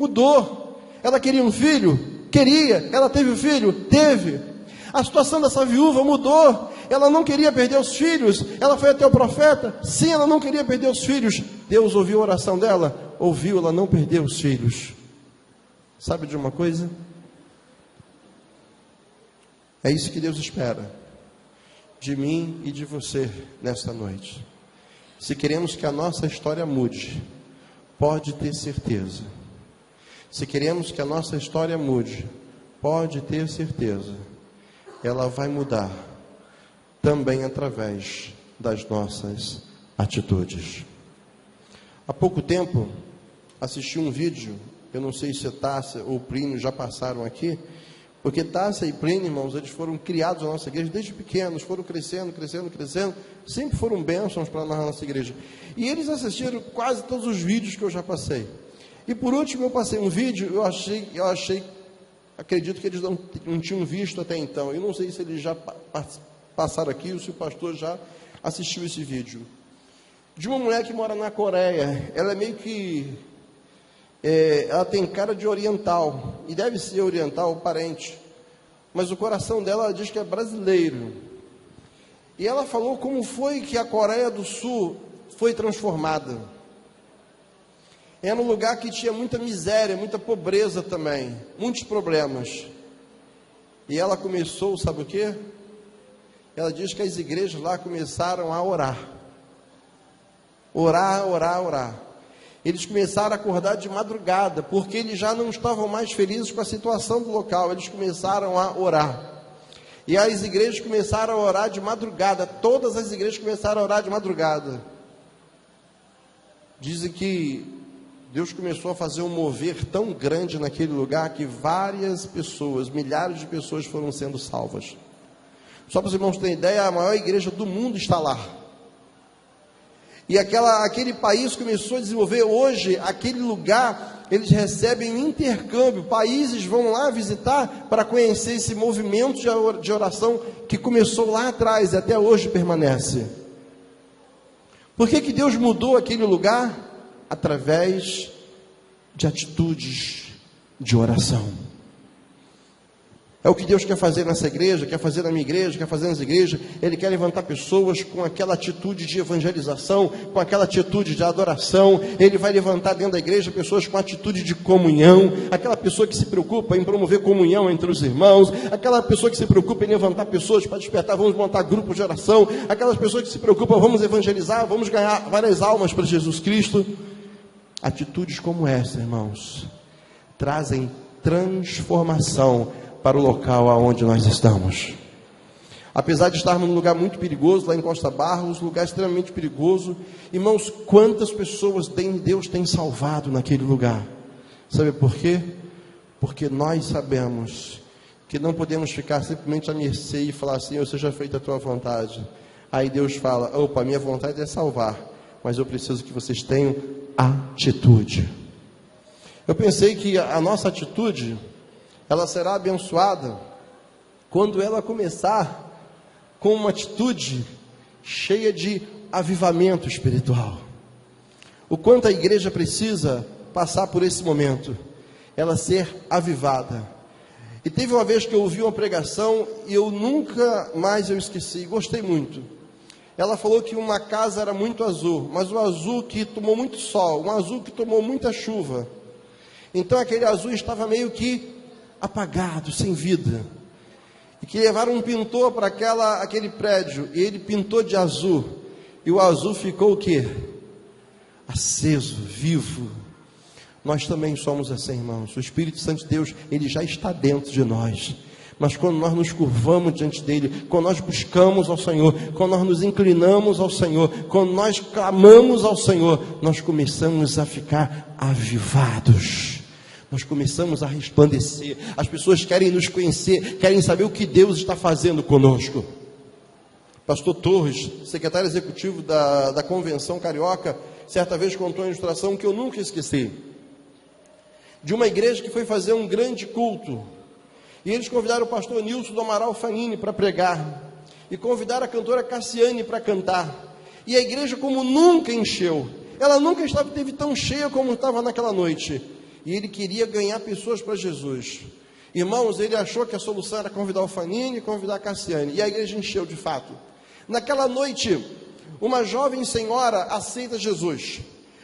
Ela queria um filho? Queria. Ela teve um filho? Teve. A situação dessa viúva mudou. Ela não queria perder os filhos. Ela foi até o profeta. Sim, ela não queria perder os filhos. Deus ouviu a oração dela. Ouviu, ela não perdeu os filhos. Sabe de uma coisa? É isso que Deus espera de mim e de você nesta noite. Se queremos que a nossa história mude, pode ter certeza. Se queremos que a nossa história mude, pode ter certeza. Ela vai mudar também através das nossas atitudes. Há pouco tempo, assisti um vídeo, eu não sei se Tássia ou Plínio já passaram aqui, porque Tássia e Plínio, irmãos, eles foram criados na nossa igreja desde pequenos, foram crescendo, sempre foram bênçãos para a nossa igreja. E eles assistiram quase todos os vídeos que eu já passei. E por último, eu passei um vídeo, eu achei acredito que eles não tinham visto até então. Eu não sei se eles já passaram aqui ou se o pastor já assistiu esse vídeo. De uma mulher que mora na Coreia. Ela é meio que... ela tem cara de oriental. E deve ser oriental, parente. Mas o coração dela diz que é brasileiro. E ela falou como foi que a Coreia do Sul foi transformada. Era um lugar que tinha muita miséria, muita pobreza também, muitos problemas. E ela começou, sabe o quê? Ela diz que as igrejas lá começaram a orar. Orar. Eles começaram a acordar de madrugada, porque eles já não estavam mais felizes com a situação do local. Eles começaram a orar. E as igrejas começaram a orar de madrugada. Todas as igrejas começaram a orar de madrugada. Dizem que Deus começou a fazer um mover tão grande naquele lugar que várias pessoas, milhares de pessoas foram sendo salvas. Só para os irmãos terem ideia, a maior igreja do mundo está lá. E aquele país começou a desenvolver. Hoje, aquele lugar, eles recebem intercâmbio. Países vão lá visitar para conhecer esse movimento de oração que começou lá atrás e até hoje permanece. Por que Deus mudou aquele lugar? Através de atitudes de oração. É o que Deus quer fazer nessa igreja, quer fazer na minha igreja, quer fazer nas igrejas. Ele quer levantar pessoas com aquela atitude de evangelização, com aquela atitude de adoração. Ele vai levantar dentro da igreja pessoas com atitude de comunhão, aquela pessoa que se preocupa em promover comunhão entre os irmãos, aquela pessoa que se preocupa em levantar pessoas para despertar, vamos montar grupos de oração, aquelas pessoas que se preocupam, vamos evangelizar, vamos ganhar várias almas para Jesus Cristo. Atitudes como essa, irmãos, trazem transformação para o local aonde nós estamos. Apesar de estarmos num lugar muito perigoso, lá em Costa Barros, lugar extremamente perigoso, irmãos, quantas pessoas Deus tem salvado naquele lugar? Sabe por quê? Porque nós sabemos que não podemos ficar simplesmente à mercê e falar assim, seja feita a tua vontade. Aí Deus fala, opa, minha vontade é salvar, mas eu preciso que vocês tenham atitude. Eu pensei que a nossa atitude, ela será abençoada quando ela começar com uma atitude cheia de avivamento espiritual. O quanto a igreja precisa passar por esse momento, ela ser avivada. E teve uma vez que eu ouvi uma pregação e eu nunca mais eu esqueci, gostei muito. Ela falou que uma casa era muito azul, mas um azul que tomou muito sol, um azul que tomou muita chuva. Então aquele azul estava meio que apagado, sem vida. E que levaram um pintor para aquele prédio, e ele pintou de azul. E o azul ficou o quê? Aceso, vivo. Nós também somos assim, irmãos. O Espírito Santo de Deus, ele já está dentro de nós. Mas quando nós nos curvamos diante dele, quando nós buscamos ao Senhor, quando nós nos inclinamos ao Senhor, quando nós clamamos ao Senhor, nós começamos a ficar avivados. Nós começamos a resplandecer. As pessoas querem nos conhecer, querem saber o que Deus está fazendo conosco. Pastor Torres, secretário executivo da Convenção Carioca, certa vez contou uma ilustração que eu nunca esqueci. De uma igreja que foi fazer um grande culto. E eles convidaram o pastor Nilson do Amaral Fanini para pregar. E convidaram a cantora Cassiane para cantar. E a igreja como nunca encheu. Ela nunca esteve tão cheia como estava naquela noite. E ele queria ganhar pessoas para Jesus. Irmãos, ele achou que a solução era convidar o Fanini e convidar a Cassiane. E a igreja encheu de fato. Naquela noite, uma jovem senhora aceita Jesus.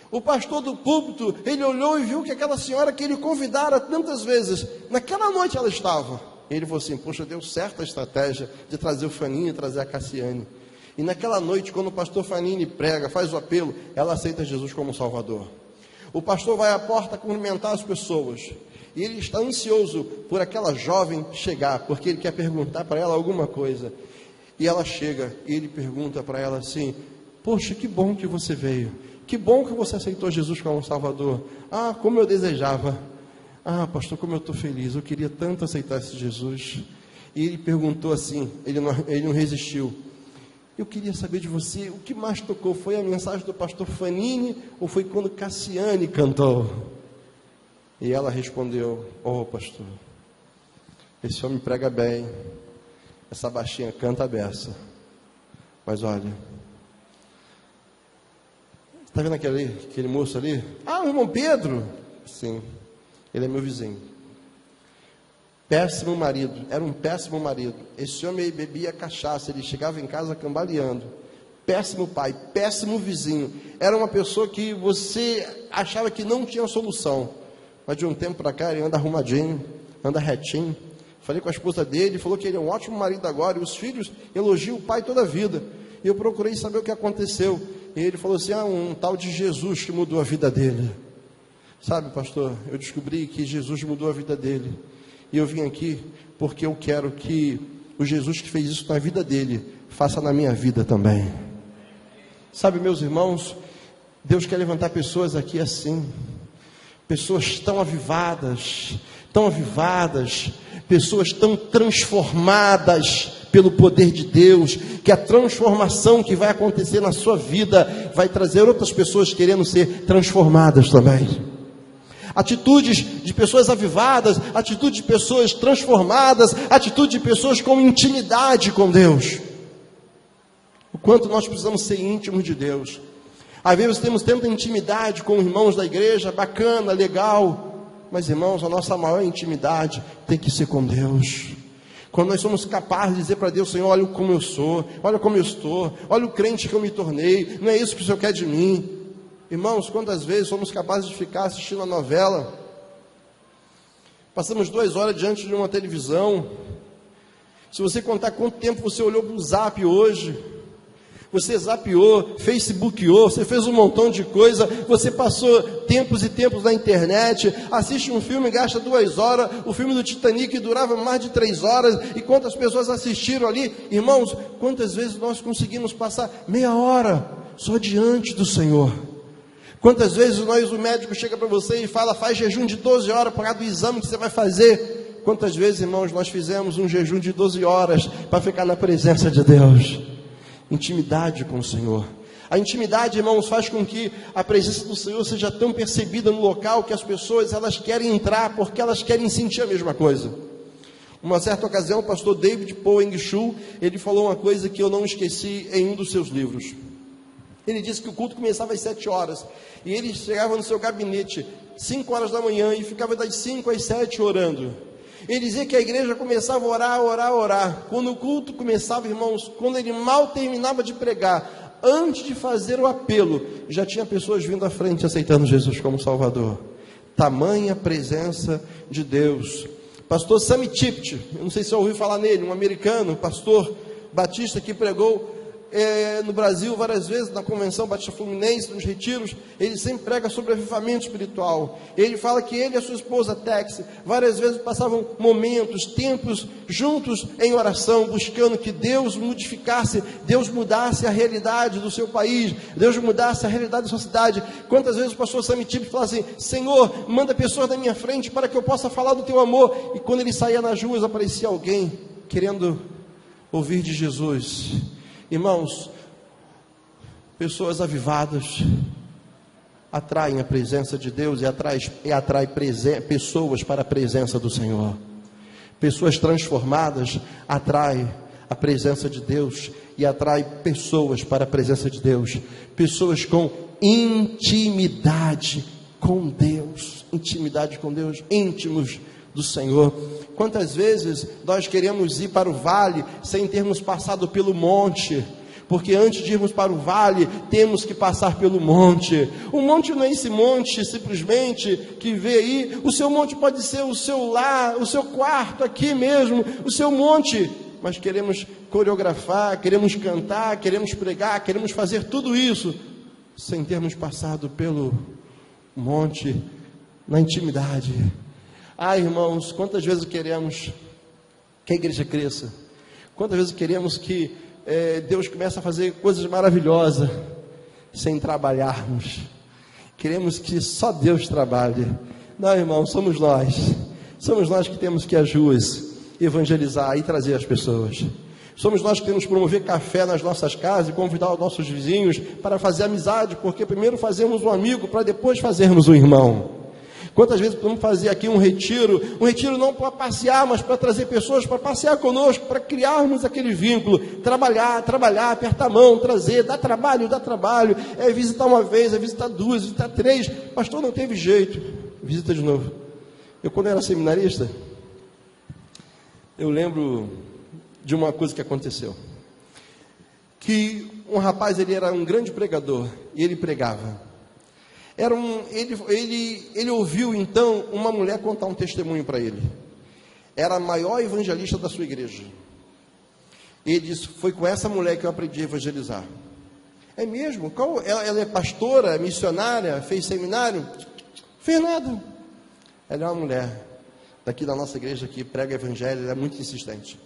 O pastor do púlpito, ele olhou e viu que aquela senhora que ele convidara tantas vezes, naquela noite ela estava. Ele falou assim, poxa, deu certo a estratégia de trazer o Fanini e trazer a Cassiane. E naquela noite, quando o pastor Fanini prega, faz o apelo, ela aceita Jesus como Salvador. O pastor vai à porta cumprimentar as pessoas. E ele está ansioso por aquela jovem chegar, porque ele quer perguntar para ela alguma coisa. E ela chega, e ele pergunta para ela assim, poxa, que bom que você veio. Que bom que você aceitou Jesus como Salvador. Ah, como eu desejava. Ah, pastor, como eu estou feliz. Eu queria tanto aceitar esse Jesus. E ele perguntou assim, ele não resistiu. Eu queria saber de você, o que mais tocou? Foi a mensagem do pastor Fanini ou foi quando Cassiane cantou? E ela respondeu, pastor, esse homem prega bem, essa baixinha canta a beça. Mas olha, está vendo aquele moço ali? Ah, o irmão Pedro? Sim, ele é meu vizinho. Péssimo marido, era um péssimo marido. Esse homem aí bebia cachaça, ele chegava em casa cambaleando. Péssimo pai, péssimo vizinho. Era uma pessoa que você achava que não tinha solução. Mas de um tempo para cá ele anda arrumadinho, anda retinho. Falei com a esposa dele, falou que ele é um ótimo marido agora. E os filhos elogiam o pai toda a vida. E eu procurei saber o que aconteceu. E ele falou assim, um tal de Jesus que mudou a vida dele. Sabe, pastor, eu descobri que Jesus mudou a vida dele. E eu vim aqui porque eu quero que o Jesus que fez isso na vida dele, faça na minha vida também. Sabe, meus irmãos, Deus quer levantar pessoas aqui assim, pessoas tão avivadas, pessoas tão transformadas pelo poder de Deus, que a transformação que vai acontecer na sua vida vai trazer outras pessoas querendo ser transformadas também. Atitudes de pessoas avivadas, atitude de pessoas transformadas, atitude de pessoas com intimidade com Deus. O quanto nós precisamos ser íntimos de Deus. Às vezes temos tanta intimidade com irmãos da igreja, bacana, legal, mas irmãos, a nossa maior intimidade tem que ser com Deus. Quando nós somos capazes de dizer para Deus: Senhor, olha como eu sou, olha como eu estou, olha o crente que eu me tornei, não é isso que o Senhor quer de mim. Irmãos, quantas vezes somos capazes de ficar assistindo a novela, passamos 2 horas diante de uma televisão, se você contar quanto tempo você olhou para o Zap hoje, você zapeou, facebookou, você fez um montão de coisa, você passou tempos e tempos na internet, assiste um filme, gasta 2 horas, o filme do Titanic durava mais de 3 horas, e quantas pessoas assistiram ali? Irmãos, quantas vezes nós conseguimos passar meia hora só diante do Senhor? Quantas vezes o médico chega para você e fala: faz jejum de 12 horas por causa do exame que você vai fazer? Quantas vezes, irmãos, nós fizemos um jejum de 12 horas para ficar na presença de Deus? Intimidade com o Senhor. A intimidade, irmãos, faz com que a presença do Senhor seja tão percebida no local que as pessoas, elas querem entrar porque elas querem sentir a mesma coisa. Uma certa ocasião, o pastor David Paul Eng-Chu, ele falou uma coisa que eu não esqueci em um dos seus livros. Ele disse que o culto começava às 7 horas, e ele chegava no seu gabinete 5 horas da manhã, e ficava das 5 às 7 orando. Ele dizia que a igreja começava a orar. Quando o culto começava, irmãos, quando ele mal terminava de pregar, antes de fazer o apelo, já tinha pessoas vindo à frente aceitando Jesus como Salvador. Tamanha presença de Deus. Pastor Sammy Tippett, eu não sei se você ouviu falar nele, um americano, pastor batista que pregou no Brasil várias vezes, na Convenção Batista Fluminense, nos retiros. Ele sempre prega sobre avivamento espiritual. Ele fala que ele e a sua esposa Tex várias vezes passavam momentos, tempos juntos em oração, buscando que Deus modificasse, Deus mudasse a realidade do seu país, Deus mudasse a realidade da sua cidade. Quantas vezes o pastor Sammy Tippett fala assim: Senhor, manda pessoas na minha frente para que eu possa falar do teu amor. E quando ele saía nas ruas, aparecia alguém querendo ouvir de Jesus. Irmãos, pessoas avivadas atraem a presença de Deus e atrai pessoas para a presença do Senhor. Pessoas transformadas atraem a presença de Deus e atraem pessoas para a presença de Deus. Pessoas com intimidade com Deus, íntimos do Senhor. Quantas vezes nós queremos ir para o vale sem termos passado pelo monte? Porque antes de irmos para o vale, temos que passar pelo monte. O monte não é esse monte simplesmente que vê aí. O seu monte pode ser o seu lar, o seu quarto aqui mesmo, o seu monte. Mas queremos coreografar, queremos cantar, queremos pregar, queremos fazer tudo isso sem termos passado pelo monte na intimidade. Irmãos, quantas vezes queremos que a igreja cresça? Quantas vezes queremos que Deus comece a fazer coisas maravilhosas sem trabalharmos? Queremos que só Deus trabalhe. Não, irmãos, somos nós que temos que ir às ruas evangelizar e trazer as pessoas. Somos nós que temos que promover café nas nossas casas e convidar os nossos vizinhos para fazer amizade, porque primeiro fazemos um amigo para depois fazermos um irmão. Quantas vezes podemos fazer aqui um retiro não para passear, mas para trazer pessoas para passear conosco, para criarmos aquele vínculo, trabalhar, apertar a mão, trazer, dá trabalho, é visitar uma vez, é visitar 2, visitar 3, pastor, não teve jeito, visita de novo. Eu, quando era seminarista, eu lembro de uma coisa que aconteceu, que um rapaz, ele era um grande pregador, e ele pregava. Ele ouviu então uma mulher contar um testemunho para ele. Era a maior evangelista da sua igreja. Ele disse: foi com essa mulher que eu aprendi a evangelizar. É mesmo? Ela é pastora, missionária, fez seminário? Fez nada. Ela é uma mulher daqui da nossa igreja que prega evangelho, ela é muito insistente.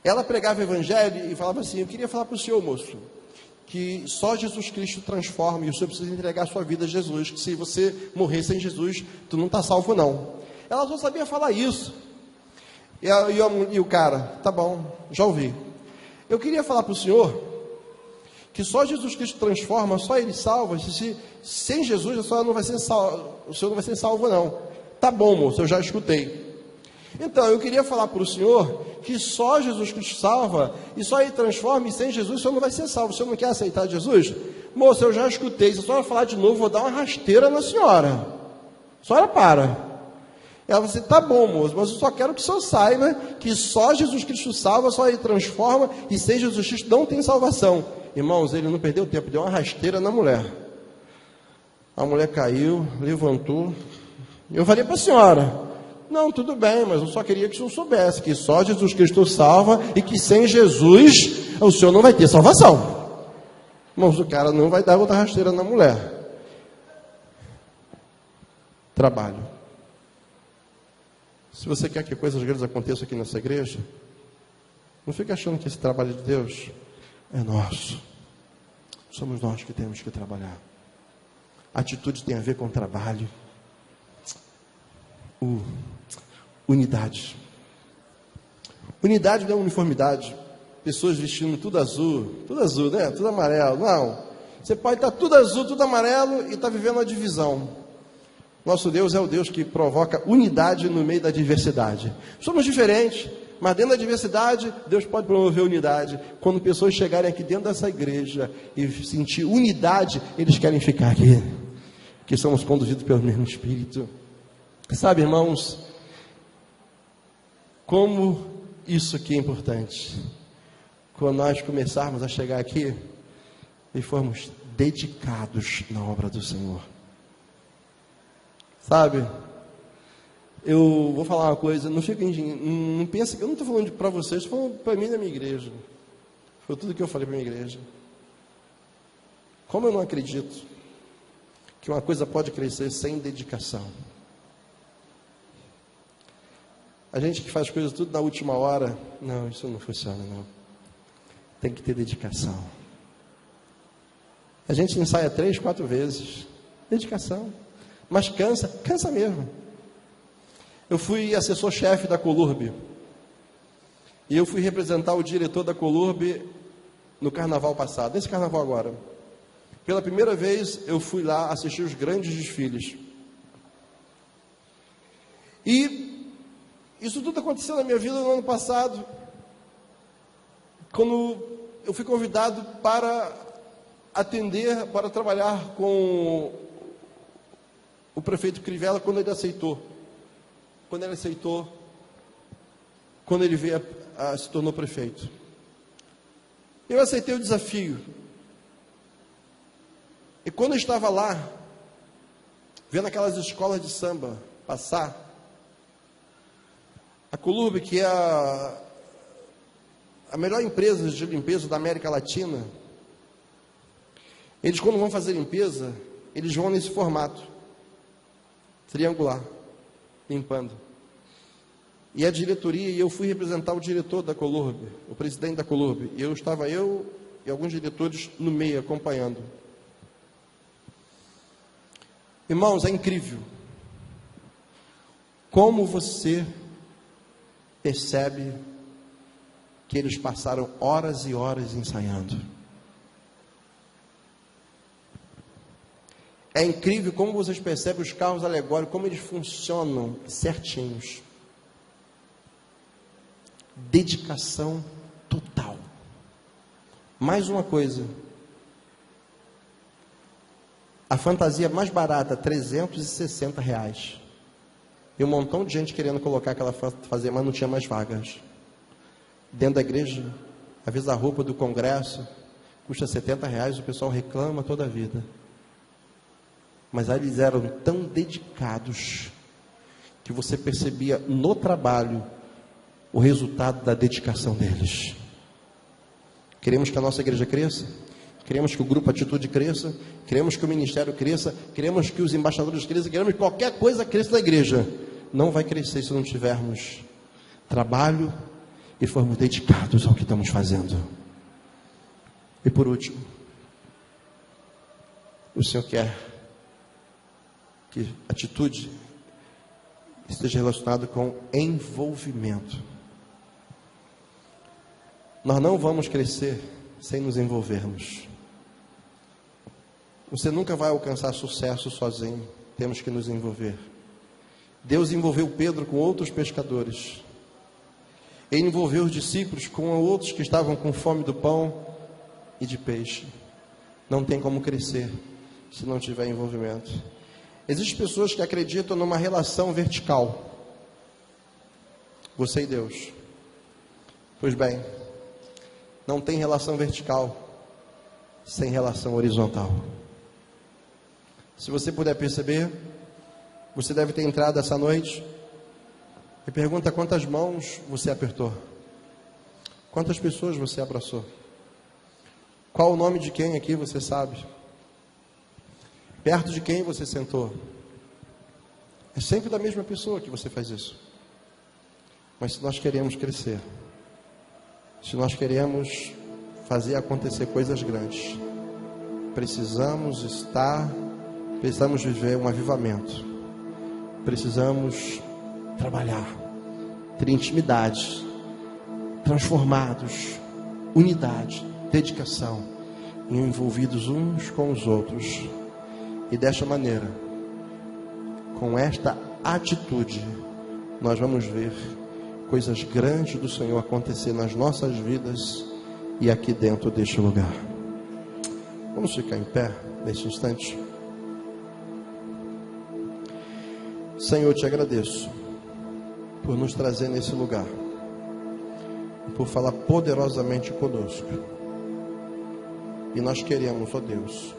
Ela pregava o evangelho e falava assim: eu queria falar para o senhor, moço, que só Jesus Cristo transforma e o senhor precisa entregar a sua vida a Jesus, que se você morrer sem Jesus, tu não está salvo não. Ela só sabia falar isso. E o cara, tá bom, já ouvi. Eu queria falar para o senhor que só Jesus Cristo transforma, só Ele salva. Sem Jesus, o senhor não vai ser salvo não. Tá bom, moço, eu já escutei. Então, eu queria falar para o senhor que só Jesus Cristo salva, e só Ele transforma, e sem Jesus o senhor não vai ser salvo. O senhor não quer aceitar Jesus? Moço, eu já escutei. Se a senhora falar de novo, vou dar uma rasteira na senhora. A senhora para. Ela falou assim: tá bom, moço, mas eu só quero que o senhor saiba que só Jesus Cristo salva, só Ele transforma, e sem Jesus Cristo não tem salvação. Irmãos, ele não perdeu tempo, deu uma rasteira na mulher. A mulher caiu, levantou. Eu falei para a senhora: não, tudo bem, mas eu só queria que o senhor soubesse que só Jesus Cristo salva, e que sem Jesus o senhor não vai ter salvação. Irmãos, o cara não vai dar outra rasteira na mulher. Trabalho. Se você quer que coisas grandes aconteçam aqui nessa igreja, não fique achando que esse trabalho de Deus é nosso. Somos nós que temos que trabalhar. Atitude tem a ver com trabalho. Unidade. Unidade não é uniformidade. Pessoas vestindo tudo azul, né? Tudo amarelo. Não. Você pode estar tudo azul, tudo amarelo e estar vivendo uma divisão. Nosso Deus é o Deus que provoca unidade no meio da diversidade. Somos diferentes, mas dentro da diversidade, Deus pode promover unidade. Quando pessoas chegarem aqui dentro dessa igreja e sentir unidade, eles querem ficar aqui, porque somos conduzidos pelo mesmo Espírito. Sabe, irmãos, como isso aqui é importante. Quando nós começarmos a chegar aqui e formos dedicados na obra do Senhor. Sabe, eu vou falar uma coisa, não pensa que eu não estou falando para vocês, estou falando para mim e da minha igreja. Foi tudo que eu falei para a minha igreja. Como eu não acredito que uma coisa pode crescer sem dedicação. A gente que faz coisas tudo na última hora, não, isso não funciona não. Tem que ter dedicação. A gente ensaia 3, 4 vezes. Dedicação. Mas cansa mesmo. Eu fui assessor-chefe da Colurb. E eu fui representar o diretor da Colurb no carnaval passado, nesse carnaval agora. Pela primeira vez eu fui lá assistir os grandes desfiles. E isso tudo aconteceu na minha vida no ano passado, quando eu fui convidado para atender, para trabalhar com o prefeito Crivella, quando ele aceitou. Quando ele veio se tornou prefeito. Eu aceitei o desafio. E quando eu estava lá, vendo aquelas escolas de samba passar, a Colurb, que é a melhor empresa de limpeza da América Latina, eles, quando vão fazer limpeza, eles vão nesse formato triangular, limpando. E a diretoria, e eu fui representar o diretor da Colurb, o presidente da Colurb, e estava eu e alguns diretores no meio, acompanhando. Irmãos, é incrível como você percebe que eles passaram horas e horas ensaiando. É incrível como vocês percebem os carros alegóricos, como eles funcionam certinhos. Dedicação total. Mais uma coisa. A fantasia mais barata, R$360. E um montão de gente querendo colocar aquela fantasia, mas não tinha mais vagas. Dentro da igreja, às vezes a roupa do congresso custa R$70, o pessoal reclama toda a vida. Mas aí eles eram tão dedicados que você percebia no trabalho o resultado da dedicação deles. Queremos que a nossa igreja cresça, queremos que o grupo Atitude cresça, queremos que o ministério cresça, queremos que os embaixadores cresçam, queremos que qualquer coisa cresça na igreja. Não vai crescer se não tivermos trabalho e formos dedicados ao que estamos fazendo. E por último, o Senhor quer que atitude esteja relacionada com envolvimento. Nós não vamos crescer sem nos envolvermos. Você nunca vai alcançar sucesso sozinho, temos que nos envolver. Deus envolveu Pedro com outros pescadores. Ele envolveu os discípulos com outros que estavam com fome do pão e de peixe. Não tem como crescer se não tiver envolvimento. Existem pessoas que acreditam numa relação vertical, você e Deus. Pois bem, não tem relação vertical sem relação horizontal. Se você puder perceber, você deve ter entrado essa noite e pergunta quantas mãos você apertou, quantas pessoas você abraçou, qual o nome de quem aqui você sabe, perto de quem você sentou. É sempre da mesma pessoa que você faz isso. Mas se nós queremos crescer, se nós queremos fazer acontecer coisas grandes, precisamos viver um avivamento, precisamos trabalhar, ter intimidade, transformados, unidade, dedicação, envolvidos uns com os outros. E desta maneira, com esta atitude, nós vamos ver coisas grandes do Senhor acontecer nas nossas vidas e aqui dentro deste lugar. Vamos ficar em pé nesse instante. Senhor, eu te agradeço por nos trazer nesse lugar, por falar poderosamente conosco. E nós queremos, ó Deus,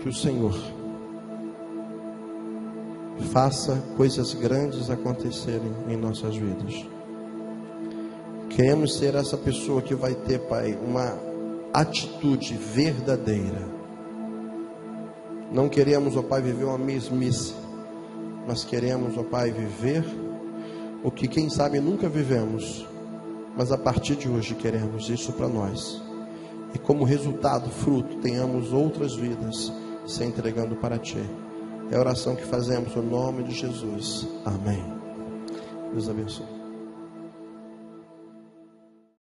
que o Senhor faça coisas grandes acontecerem em nossas vidas. Queremos ser essa pessoa que vai ter, Pai, uma atitude verdadeira. Não queremos, ó Pai, viver uma mesmice, mas queremos, ó Pai, viver o que quem sabe nunca vivemos, mas a partir de hoje queremos isso para nós. E como resultado, fruto, tenhamos outras vidas se entregando para Ti. É a oração que fazemos no nome de Jesus. Amém. Deus abençoe.